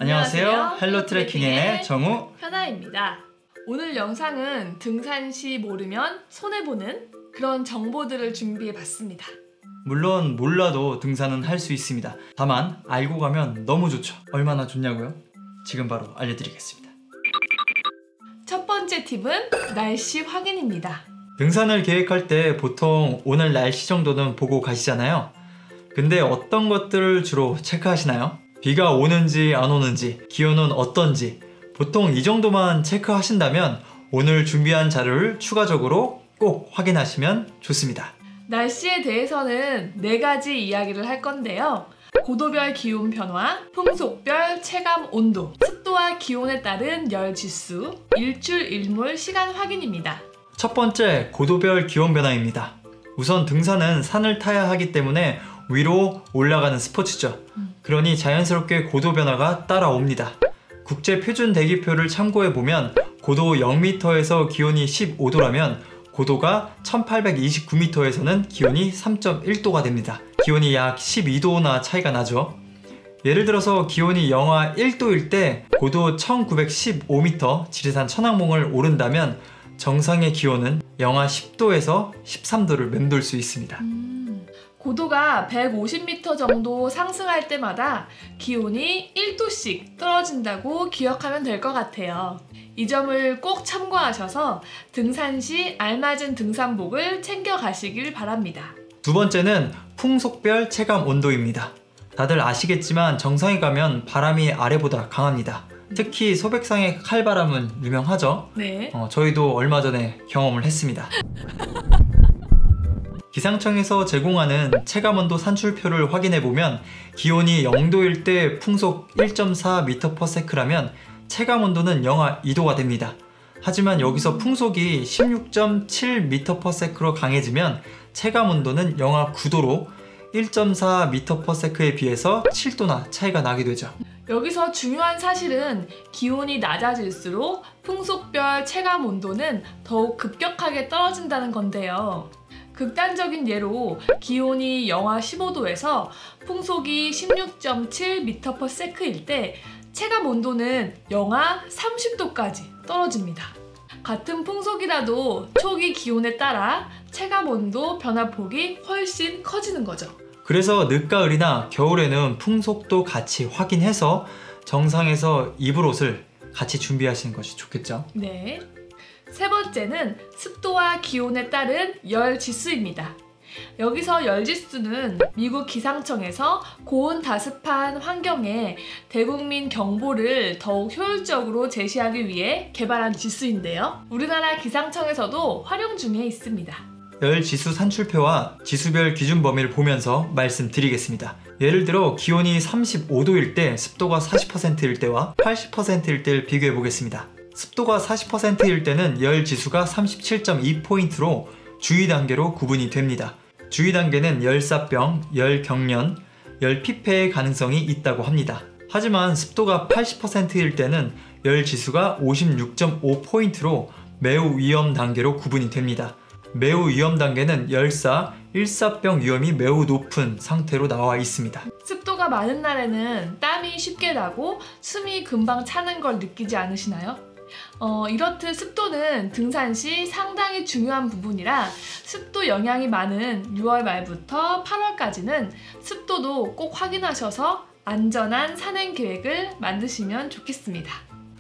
안녕하세요. 헬로 트레킹의 정우, 현아입니다. 오늘 영상은 등산 시 모르면 손해보는 그런 정보들을 준비해봤습니다. 물론 몰라도 등산은 할 수 있습니다. 다만 알고 가면 너무 좋죠. 얼마나 좋냐고요? 지금 바로 알려드리겠습니다. 첫 번째 팁은 날씨 확인입니다. 등산을 계획할 때 보통 오늘 날씨 정도는 보고 가시잖아요. 근데 어떤 것들을 주로 체크하시나요? 비가 오는지 안 오는지, 기온은 어떤지, 보통 이 정도만 체크하신다면 오늘 준비한 자료를 추가적으로 꼭 확인하시면 좋습니다. 날씨에 대해서는 4가지 이야기를 할 건데요. 고도별 기온 변화, 풍속별 체감 온도, 습도와 기온에 따른 열 지수, 일출 일몰 시간 확인입니다. 첫 번째, 고도별 기온 변화입니다. 우선 등산은 산을 타야 하기 때문에 위로 올라가는 스포츠죠. 그러니 자연스럽게 고도 변화가 따라옵니다. 국제 표준 대기표를 참고해보면 고도 0m에서 기온이 15도라면 고도가 1829m에서는 기온이 3.1도가 됩니다. 기온이 약 12도나 차이가 나죠. 예를 들어서 기온이 영하 1도일 때 고도 1915m 지리산 천왕봉을 오른다면 정상의 기온은 영하 10도에서 13도를 맴돌 수 있습니다. 고도가 150m 정도 상승할 때마다 기온이 1도씩 떨어진다고 기억하면 될 것 같아요. 이 점을 꼭 참고하셔서 등산 시 알맞은 등산복을 챙겨 가시길 바랍니다. 두 번째는 풍속별 체감 온도입니다. 다들 아시겠지만 정상에 가면 바람이 아래보다 강합니다. 특히 소백산의 칼바람은 유명하죠? 네. 저희도 얼마 전에 경험을 했습니다. 기상청에서 제공하는 체감온도 산출표를 확인해보면 기온이 0도일 때 풍속 1.4m/s라면 체감온도는 영하 2도가 됩니다. 하지만 여기서 풍속이 16.7m/s로 강해지면 체감온도는 영하 9도로 1.4m/s에 비해서 7도나 차이가 나게 되죠. 여기서 중요한 사실은 기온이 낮아질수록 풍속별 체감 온도는 더욱 급격하게 떨어진다는 건데요. 극단적인 예로 기온이 영하 15도에서 풍속이 16.7m/s일 때 체감 온도는 영하 30도까지 떨어집니다. 같은 풍속이라도 초기 기온에 따라 체감 온도 변화폭이 훨씬 커지는 거죠. 그래서 늦가을이나 겨울에는 풍속도 같이 확인해서 정상에서 입을 옷을 같이 준비하시는 것이 좋겠죠. 네. 세 번째는 습도와 기온에 따른 열 지수입니다. 여기서 열 지수는 미국 기상청에서 고온 다습한 환경에 대국민 경보를 더욱 효율적으로 제시하기 위해 개발한 지수인데요. 우리나라 기상청에서도 활용 중에 있습니다. 열 지수 산출표와 지수별 기준 범위를 보면서 말씀드리겠습니다. 예를 들어 기온이 35도일 때 습도가 40%일 때와 80%일 때를 비교해 보겠습니다. 습도가 40%일 때는 열 지수가 37.2포인트로 주의 단계로 구분이 됩니다. 주의 단계는 열사병, 열경련, 열피폐의 가능성이 있다고 합니다. 하지만 습도가 80%일 때는 열 지수가 56.5포인트로 매우 위험 단계로 구분이 됩니다. 매우 위험 단계는 열사, 일사병 위험이 매우 높은 상태로 나와 있습니다. 습도가 많은 날에는 땀이 쉽게 나고 숨이 금방 차는 걸 느끼지 않으시나요? 이렇듯 습도는 등산 시 상당히 중요한 부분이라 습도 영향이 많은 6월 말부터 8월까지는 습도도 꼭 확인하셔서 안전한 산행 계획을 만드시면 좋겠습니다.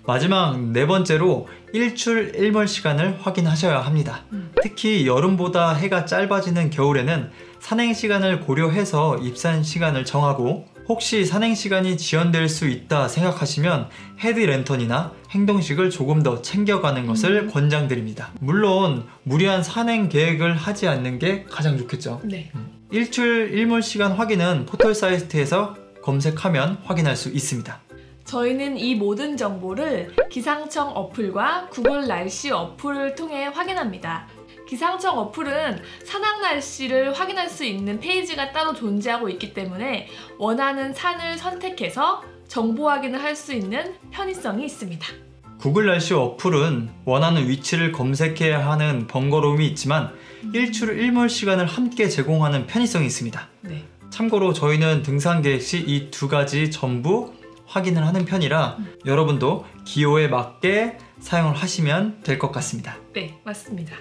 마지막 네 번째로 일출 일몰 시간을 확인하셔야 합니다. 특히 여름보다 해가 짧아지는 겨울에는 산행 시간을 고려해서 입산 시간을 정하고 혹시 산행 시간이 지연될 수 있다 생각하시면 헤드랜턴이나 행동식을 조금 더 챙겨가는 것을 권장드립니다. 물론 무리한 산행 계획을 하지 않는 게 가장 좋겠죠. 네. 일출 일몰 시간 확인은 포털 사이트에서 검색하면 확인할 수 있습니다. 저희는 이 모든 정보를 기상청 어플과 구글 날씨 어플을 통해 확인합니다. 기상청 어플은 산악 날씨를 확인할 수 있는 페이지가 따로 존재하고 있기 때문에 원하는 산을 선택해서 정보 확인을 할 수 있는 편의성이 있습니다. 구글 날씨 어플은 원하는 위치를 검색해야 하는 번거로움이 있지만 일출 일몰 시간을 함께 제공하는 편의성이 있습니다. 네. 참고로 저희는 등산 계획 시 이 두 가지 전부 확인을 하는 편이라 여러분도 기호에 맞게 사용을 하시면 될 것 같습니다. 네, 맞습니다.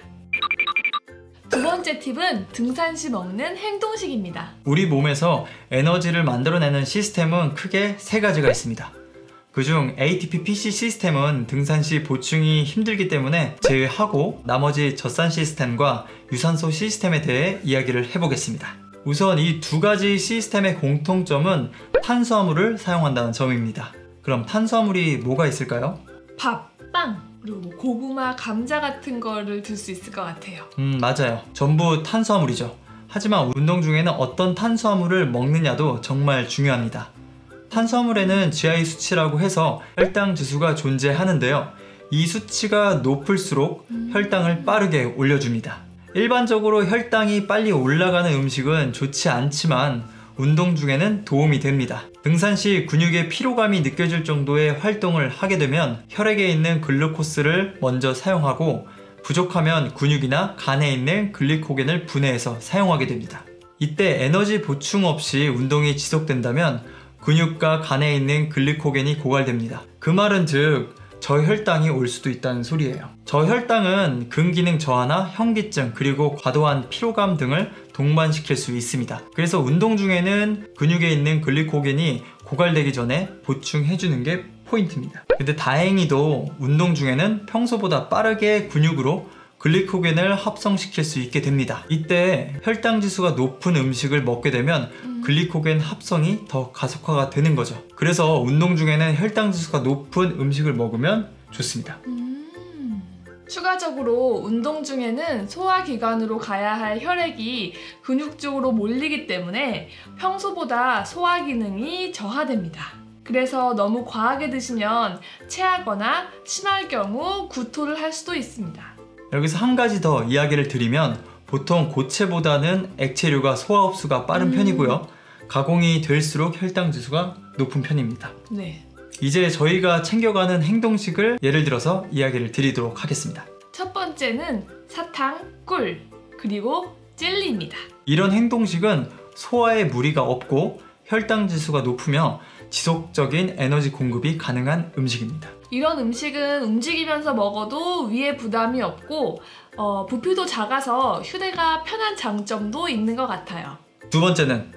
두 번째 팁은 등산 시 먹는 행동식입니다. 우리 몸에서 에너지를 만들어내는 시스템은 크게 세 가지가 있습니다. 그중 ATP-PC 시스템은 등산 시 보충이 힘들기 때문에 제외하고 나머지 젖산 시스템과 유산소 시스템에 대해 이야기를 해보겠습니다. 우선 이 두 가지 시스템의 공통점은 탄수화물을 사용한다는 점입니다. 그럼 탄수화물이 뭐가 있을까요? 밥, 빵, 그리고 뭐 고구마, 감자 같은 거를 들 수 있을 것 같아요. 맞아요. 전부 탄수화물이죠. 하지만 운동 중에는 어떤 탄수화물을 먹느냐도 정말 중요합니다. 탄수화물에는 GI 수치라고 해서 혈당 지수가 존재하는데요. 이 수치가 높을수록 혈당을 빠르게 올려줍니다. 일반적으로 혈당이 빨리 올라가는 음식은 좋지 않지만 운동 중에는 도움이 됩니다. 등산 시 근육에 피로감이 느껴질 정도의 활동을 하게 되면 혈액에 있는 글루코스를 먼저 사용하고 부족하면 근육이나 간에 있는 글리코겐을 분해해서 사용하게 됩니다. 이때 에너지 보충 없이 운동이 지속된다면 근육과 간에 있는 글리코겐이 고갈됩니다. 그 말은 즉 저혈당이 올 수도 있다는 소리예요. 저혈당은 근기능 저하나 현기증 그리고 과도한 피로감 등을 동반시킬 수 있습니다. 그래서 운동 중에는 근육에 있는 글리코겐이 고갈되기 전에 보충해주는 게 포인트입니다. 근데 다행히도 운동 중에는 평소보다 빠르게 근육으로 글리코겐을 합성시킬 수 있게 됩니다. 이때 혈당 지수가 높은 음식을 먹게 되면 글리코겐 합성이 더 가속화가 되는 거죠. 그래서 운동 중에는 혈당 지수가 높은 음식을 먹으면 좋습니다. 추가적으로 운동 중에는 소화기관으로 가야 할 혈액이 근육 쪽으로 몰리기 때문에 평소보다 소화 기능이 저하됩니다. 그래서 너무 과하게 드시면 체하거나 심할 경우 구토를 할 수도 있습니다. 여기서 한 가지 더 이야기를 드리면 보통 고체보다는 액체류가 소화 흡수가 빠른 편이고요. 가공이 될수록 혈당 지수가 높은 편입니다. 네. 이제 저희가 챙겨가는 행동식을 예를 들어서 이야기를 드리도록 하겠습니다. 첫 번째는 사탕, 꿀, 그리고 젤리입니다. 이런 행동식은 소화에 무리가 없고 혈당 지수가 높으며 지속적인 에너지 공급이 가능한 음식입니다. 이런 음식은 움직이면서 먹어도 위에 부담이 없고 부피도 작아서 휴대가 편한 장점도 있는 것 같아요. 두 번째는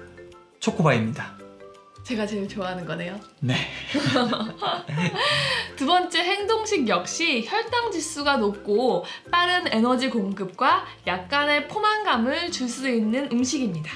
초코바입니다. 제가 제일 좋아하는 거네요. 네. 두 번째 행동식 역시 혈당 지수가 높고 빠른 에너지 공급과 약간의 포만감을 줄 수 있는 음식입니다.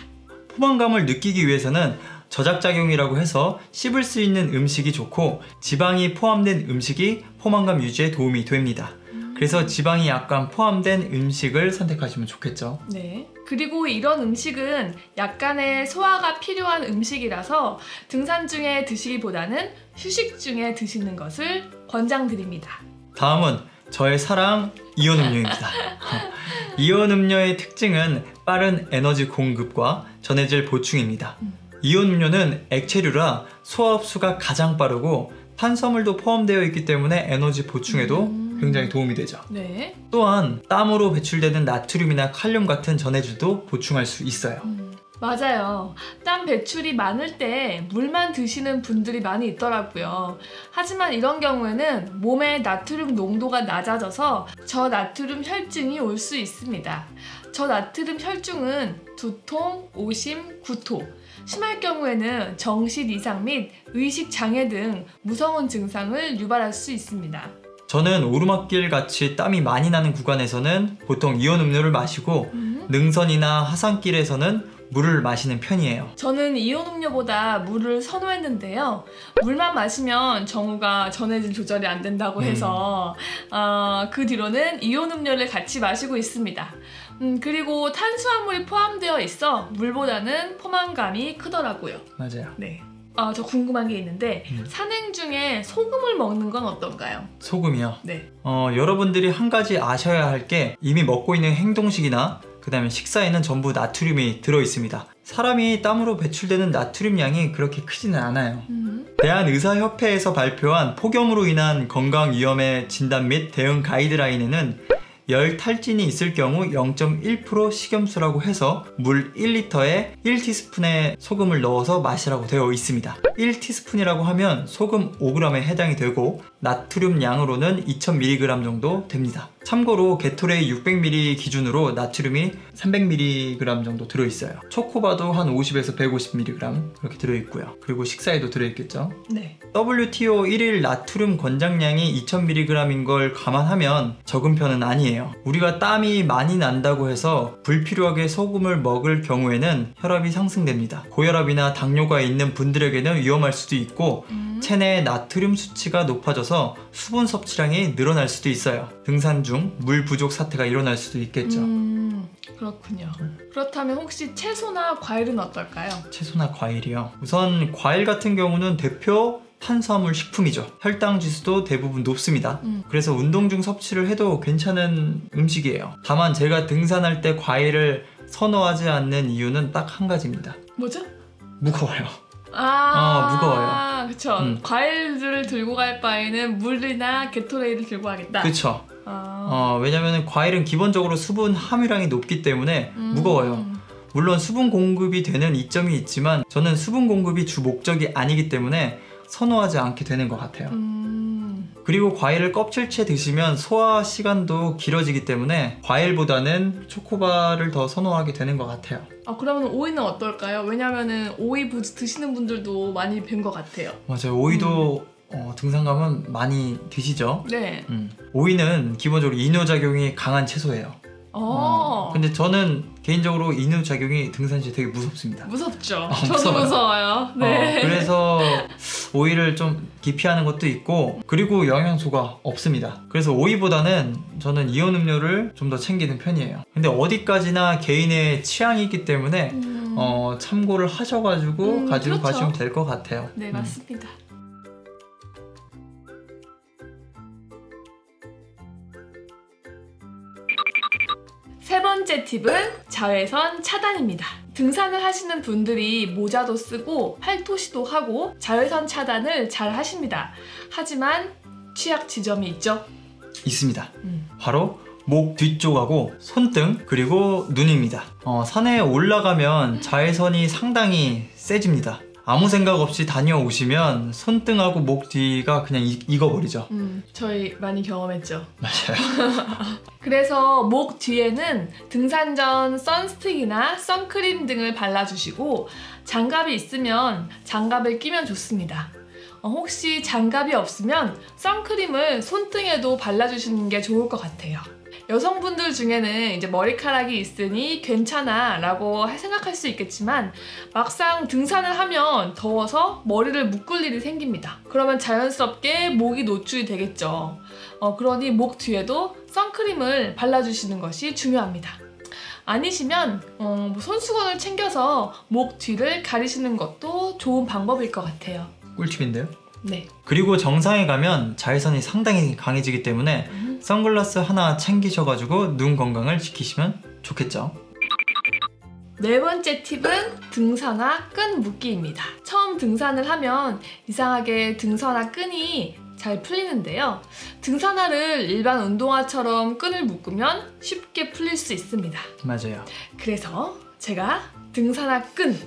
포만감을 느끼기 위해서는 저작작용이라고 해서 씹을 수 있는 음식이 좋고 지방이 포함된 음식이 포만감 유지에 도움이 됩니다. 그래서 지방이 약간 포함된 음식을 선택하시면 좋겠죠. 네. 그리고 이런 음식은 약간의 소화가 필요한 음식이라서 등산 중에 드시기보다는 휴식 중에 드시는 것을 권장드립니다. 다음은 저의 사랑 이온 음료입니다. 이온 음료의 특징은 빠른 에너지 공급과 전해질 보충입니다. 이온 음료는 액체류라 소화 흡수가 가장 빠르고 탄수화물도 포함되어 있기 때문에 에너지 보충에도 굉장히 도움이 되죠. 네. 또한 땀으로 배출되는 나트륨이나 칼륨 같은 전해질도 보충할 수 있어요. 맞아요. 땀 배출이 많을 때 물만 드시는 분들이 많이 있더라고요. 하지만 이런 경우에는 몸의 나트륨 농도가 낮아져서 저나트륨 혈증이 올 수 있습니다. 저나트륨 혈증은 두통, 오심, 구토, 심할 경우에는 정신 이상 및 의식 장애 등 무서운 증상을 유발할 수 있습니다. 저는 오르막길 같이 땀이 많이 나는 구간에서는 보통 이온 음료를 마시고 능선이나 하산길에서는 물을 마시는 편이에요. 저는 이온 음료보다 물을 선호했는데요. 물만 마시면 정우가 전해질 조절이 안 된다고 해서 그 뒤로는 이온 음료를 같이 마시고 있습니다. 그리고 탄수화물이 포함되어 있어 물보다는 포만감이 크더라고요. 맞아요. 네. 저 궁금한 게 있는데 산행 중에 소금을 먹는 건 어떤가요? 소금이요? 네. 여러분들이 한 가지 아셔야 할 게 이미 먹고 있는 행동식이나 그 다음에 식사에는 전부 나트륨이 들어있습니다. 사람이 땀으로 배출되는 나트륨 양이 그렇게 크지는 않아요. 대한의사협회에서 발표한 폭염으로 인한 건강 위험의 진단 및 대응 가이드라인에는 열 탈진이 있을 경우 0.1% 식염수라고 해서 물 1리터에 1티스푼의 소금을 넣어서 마시라고 되어 있습니다. 1티스푼이라고 하면 소금 5g에 해당이 되고 나트륨 양으로는 2000mg 정도 됩니다. 참고로 게토레이 600ml 기준으로 나트륨이 300mg 정도 들어있어요. 초코바도 한 50에서 150mg 그렇게 들어있고요. 그리고 식사에도 들어있겠죠. 네. WTO 1일 나트륨 권장량이 2000mg인 걸 감안하면 적은 편은 아니에요. 우리가 땀이 많이 난다고 해서 불필요하게 소금을 먹을 경우에는 혈압이 상승됩니다. 고혈압이나 당뇨가 있는 분들에게는 위험할 수도 있고 체내의 나트륨 수치가 높아져서 수분 섭취량이 늘어날 수도 있어요. 등산 중 물 부족 사태가 일어날 수도 있겠죠. 그렇군요. 그렇다면 혹시 채소나 과일은 어떨까요? 채소나 과일이요. 우선 과일 같은 경우는 대표 탄수화물 식품이죠. 혈당 지수도 대부분 높습니다. 그래서 운동 중 섭취를 해도 괜찮은 음식이에요. 다만 제가 등산할 때 과일을 선호하지 않는 이유는 딱 한 가지입니다. 뭐죠? 무거워요. 무거워요. 그쵸. 과일들을 들고 갈 바에는 물이나 게토레이를 들고 가겠다. 그쵸. 왜냐면 과일은 기본적으로 수분 함유량이 높기 때문에 무거워요. 물론 수분 공급이 되는 이점이 있지만 저는 수분 공급이 주 목적이 아니기 때문에 선호하지 않게 되는 것 같아요. 그리고 과일을 껍질째 드시면 소화 시간도 길어지기 때문에 과일보다는 초코바를 더 선호하게 되는 것 같아요. 그러면 오이는 어떨까요? 왜냐면은 오이 드시는 분들도 많이 뵌 것 같아요. 맞아요. 오이도 등산 가면 많이 드시죠? 네. 오이는 기본적으로 이뇨작용이 강한 채소예요. 근데 저는 개인적으로 이뇨작용이 등산 시 되게 무섭습니다. 무섭죠. 저도 무서워요. 네. 그래서 오이를 좀 기피하는 것도 있고 그리고 영양소가 없습니다. 그래서 오이보다는 저는 이온 음료를 좀 더 챙기는 편이에요. 근데 어디까지나 개인의 취향이기 때문에 참고를 하셔가지고 가지고 그렇죠. 가시면 될 것 같아요. 네, 맞습니다. 세 번째 팁은 자외선 차단입니다. 등산을 하시는 분들이 모자도 쓰고 팔토시도 하고 자외선 차단을 잘 하십니다. 하지만 취약 지점이 있죠? 있습니다. 바로 목 뒤쪽하고 손등 그리고 눈입니다. 산에 올라가면 자외선이 상당히 세집니다. 아무 생각 없이 다녀오시면 손등하고 목 뒤가 그냥 익어버리죠. 저희 많이 경험했죠. 맞아요. 그래서 목 뒤에는 등산 전 선스틱이나 선크림 등을 발라주시고 장갑이 있으면 장갑을 끼면 좋습니다. 혹시 장갑이 없으면 선크림을 손등에도 발라주시는 게 좋을 것 같아요. 여성분들 중에는 이제 머리카락이 있으니 괜찮아 라고 생각할 수 있겠지만 막상 등산을 하면 더워서 머리를 묶을 일이 생깁니다. 그러면 자연스럽게 목이 노출이 되겠죠. 그러니 목 뒤에도 선크림을 발라주시는 것이 중요합니다. 아니시면 손수건을 챙겨서 목 뒤를 가리시는 것도 좋은 방법일 것 같아요. 꿀팁인데요? 네. 그리고 정상에 가면 자외선이 상당히 강해지기 때문에 선글라스 하나 챙기셔가지고 눈 건강을 지키시면 좋겠죠. 네 번째 팁은 등산화 끈 묶기입니다. 처음 등산을 하면 이상하게 등산화 끈이 잘 풀리는데요. 등산화를 일반 운동화처럼 끈을 묶으면 쉽게 풀릴 수 있습니다. 맞아요. 그래서 제가 등산화 끈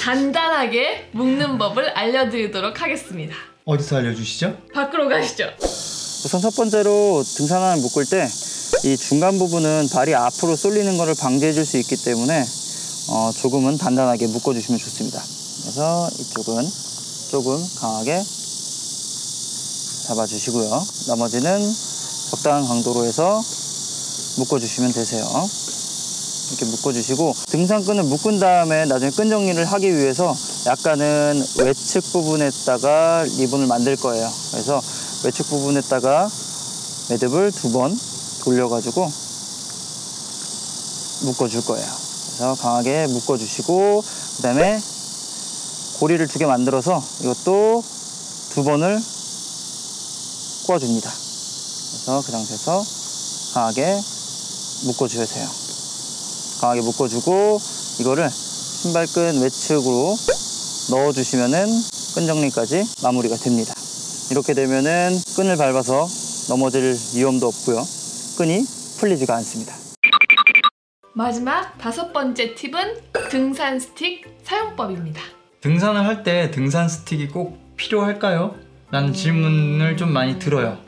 간단하게 묶는 법을 알려드리도록 하겠습니다. 어디서 알려주시죠? 밖으로 가시죠. 우선 첫 번째로 등산화를 묶을 때 이 중간 부분은 발이 앞으로 쏠리는 것을 방지해 줄 수 있기 때문에 조금은 단단하게 묶어주시면 좋습니다. 그래서 이쪽은 조금 강하게 잡아주시고요. 나머지는 적당한 강도로 해서 묶어주시면 되세요. 이렇게 묶어주시고 등산끈을 묶은 다음에 나중에 끈 정리를 하기 위해서 약간은 외측 부분에다가 리본을 만들 거예요. 그래서 외측 부분에다가 매듭을 2번 돌려가지고 묶어줄 거예요. 그래서 강하게 묶어주시고 그 다음에 고리를 2개 만들어서 이것도 2번을 꼬아줍니다. 그래서 그 상태에서 강하게 묶어주세요. 강하게 묶어주고 이거를 신발끈 외측으로 넣어주시면은 끈 정리까지 마무리가 됩니다. 이렇게 되면은 끈을 밟아서 넘어질 위험도 없고요. 끈이 풀리지가 않습니다. 마지막 5번째 팁은 등산 스틱 사용법입니다. 등산을 할 때 등산 스틱이 꼭 필요할까요? 라는 질문을 좀 많이 들어요.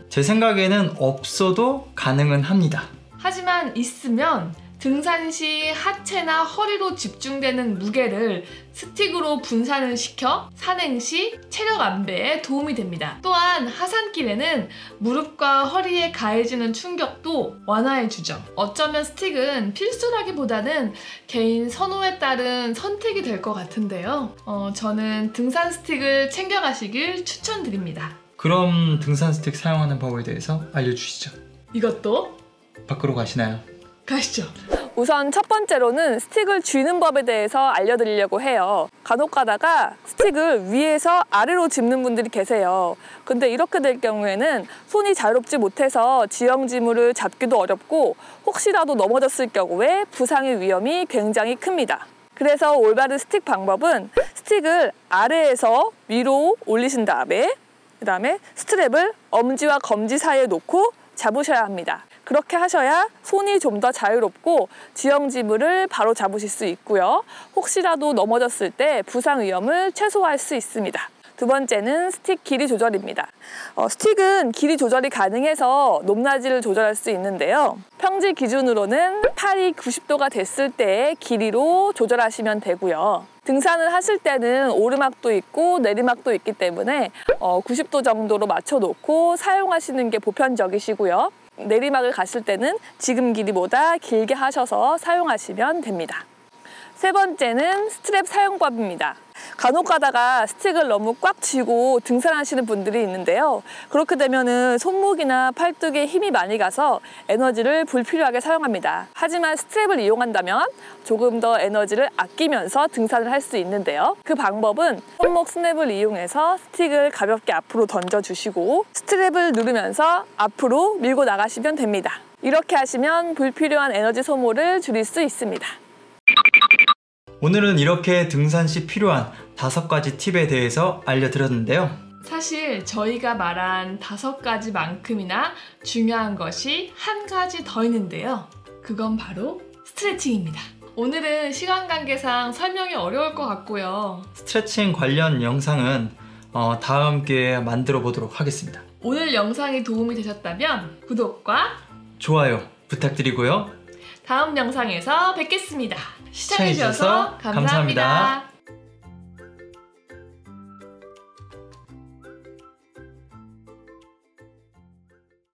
제 생각에는 없어도 가능은 합니다. 하지만 있으면 등산 시 하체나 허리로 집중되는 무게를 스틱으로 분산을 시켜 산행 시 체력 안배에 도움이 됩니다. 또한 하산길에는 무릎과 허리에 가해지는 충격도 완화해주죠. 어쩌면 스틱은 필수라기보다는 개인 선호에 따른 선택이 될 것 같은데요. 저는 등산 스틱을 챙겨가시길 추천드립니다. 그럼 등산 스틱 사용하는 법에 대해서 알려주시죠. 이것도 밖으로 가시나요? 가시죠. 우선 첫 번째로는 스틱을 쥐는 법에 대해서 알려드리려고 해요. 간혹 가다가 스틱을 위에서 아래로 짚는 분들이 계세요. 근데 이렇게 될 경우에는 손이 자유롭지 못해서 지형지물을 잡기도 어렵고 혹시라도 넘어졌을 경우에 부상의 위험이 굉장히 큽니다. 그래서 올바른 스틱 방법은 스틱을 아래에서 위로 올리신 다음에 그다음에 스트랩을 엄지와 검지 사이에 놓고 잡으셔야 합니다. 그렇게 하셔야 손이 좀 더 자유롭고 지형지물을 바로 잡으실 수 있고요. 혹시라도 넘어졌을 때 부상 위험을 최소화할 수 있습니다. 두 번째는 스틱 길이 조절입니다. 스틱은 길이 조절이 가능해서 높낮이를 조절할 수 있는데요. 평지 기준으로는 팔이 90도가 됐을 때의 길이로 조절하시면 되고요. 등산을 하실 때는 오르막도 있고 내리막도 있기 때문에 90도 정도로 맞춰놓고 사용하시는 게 보편적이시고요. 내리막을 가실 때는 지금 길이보다 길게 하셔서 사용하시면 됩니다. 세 번째는 스트랩 사용법입니다. 간혹 가다가 스틱을 너무 꽉 쥐고 등산하시는 분들이 있는데요. 그렇게 되면은 손목이나 팔뚝에 힘이 많이 가서 에너지를 불필요하게 사용합니다. 하지만 스트랩을 이용한다면 조금 더 에너지를 아끼면서 등산을 할 수 있는데요. 그 방법은 손목 스냅을 이용해서 스틱을 가볍게 앞으로 던져주시고 스트랩을 누르면서 앞으로 밀고 나가시면 됩니다. 이렇게 하시면 불필요한 에너지 소모를 줄일 수 있습니다. 오늘은 이렇게 등산 시 필요한 5가지 팁에 대해서 알려드렸는데요. 사실 저희가 말한 5가지만큼이나 중요한 것이 한 가지 더 있는데요. 그건 바로 스트레칭입니다. 오늘은 시간 관계상 설명이 어려울 것 같고요. 스트레칭 관련 영상은 다음 기회에 만들어 보도록 하겠습니다. 오늘 영상이 도움이 되셨다면 구독과 좋아요 부탁드리고요. 다음 영상에서 뵙겠습니다. 시청해주셔서 시청해주셔서 감사합니다.